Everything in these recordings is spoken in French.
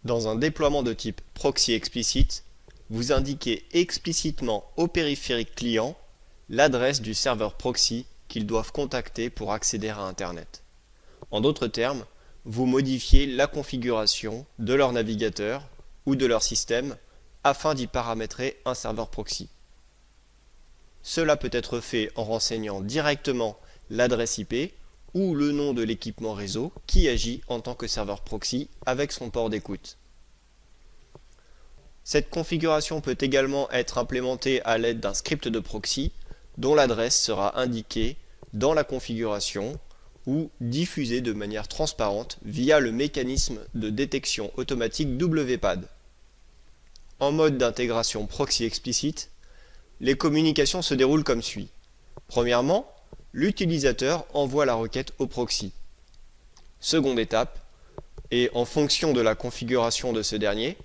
Dans un déploiement de type proxy explicite, vous indiquez explicitement au périphérique client l'adresse du serveur proxy qu'ils doivent contacter pour accéder à Internet. En d'autres termes, vous modifiez la configuration de leur navigateur ou de leur système afin d'y paramétrer un serveur proxy. Cela peut être fait en renseignant directement l'adresse IP ou le nom de l'équipement réseau qui agit en tant que serveur proxy avec son port d'écoute. Cette configuration peut également être implémentée à l'aide d'un script de proxy dont l'adresse sera indiquée dans la configuration ou diffusée de manière transparente via le mécanisme de détection automatique WPAD. En mode d'intégration proxy explicite, les communications se déroulent comme suit. Premièrement, l'utilisateur envoie la requête au proxy. Seconde étape, et en fonction de la configuration de ce dernier,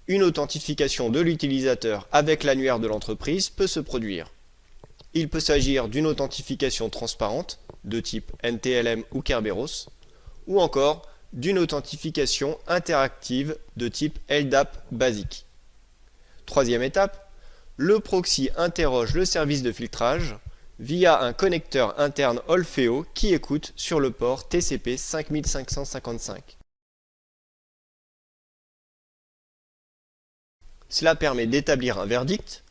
une authentification de l'utilisateur avec l'annuaire de l'entreprise peut se produire. Il peut s'agir d'une authentification transparente de type NTLM ou Kerberos, ou encore d'une authentification interactive de type LDAP basique. Troisième étape, le proxy interroge le service de filtrage via un connecteur interne Olfeo qui écoute sur le port TCP 5555. Cela permet d'établir un verdict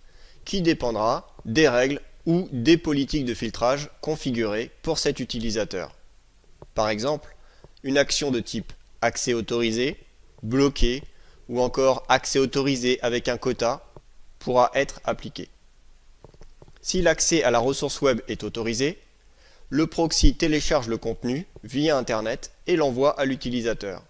qui dépendra des règles ou des politiques de filtrage configurées pour cet utilisateur. Par exemple, une action de type accès autorisé, bloqué ou encore accès autorisé avec un quota pourra être appliquée. Si l'accès à la ressource web est autorisé, le proxy télécharge le contenu via Internet et l'envoie à l'utilisateur.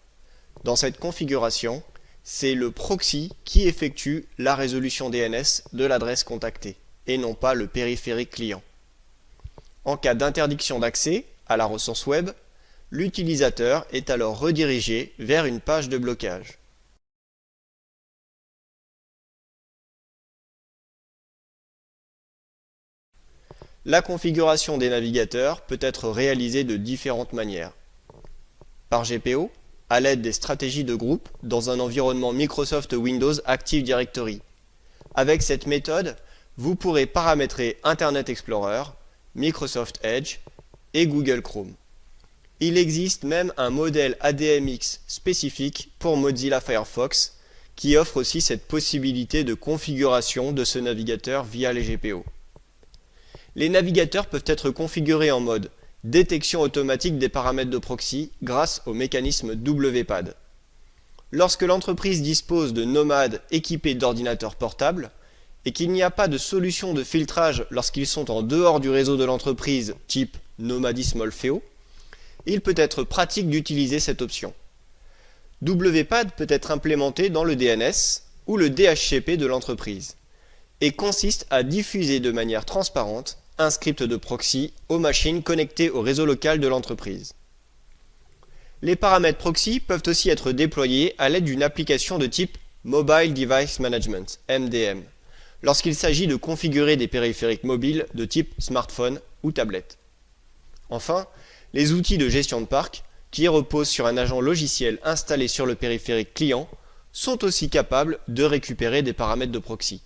Dans cette configuration, c'est le proxy qui effectue la résolution DNS de l'adresse contactée et non pas le périphérique client. En cas d'interdiction d'accès à la ressource web, l'utilisateur est alors redirigé vers une page de blocage. La configuration des navigateurs peut être réalisée de différentes manières. Par GPO, à l'aide des stratégies de groupe dans un environnement Microsoft Windows Active Directory. Avec cette méthode, vous pourrez paramétrer Internet Explorer, Microsoft Edge et Google Chrome. Il existe même un modèle ADMX spécifique pour Mozilla Firefox qui offre aussi cette possibilité de configuration de ce navigateur via les GPO. Les navigateurs peuvent être configurés en mode détection automatique des paramètres de proxy grâce au mécanisme WPAD. Lorsque l'entreprise dispose de nomades équipés d'ordinateurs portables et qu'il n'y a pas de solution de filtrage lorsqu'ils sont en dehors du réseau de l'entreprise type nomadisme Olfeo, il peut être pratique d'utiliser cette option. WPAD peut être implémenté dans le DNS ou le DHCP de l'entreprise et consiste à diffuser de manière transparente un script de proxy aux machines connectées au réseau local de l'entreprise. Les paramètres proxy peuvent aussi être déployés à l'aide d'une application de type Mobile Device Management, MDM, lorsqu'il s'agit de configurer des périphériques mobiles de type smartphone ou tablette. Enfin, les outils de gestion de parc, qui reposent sur un agent logiciel installé sur le périphérique client, sont aussi capables de récupérer des paramètres de proxy.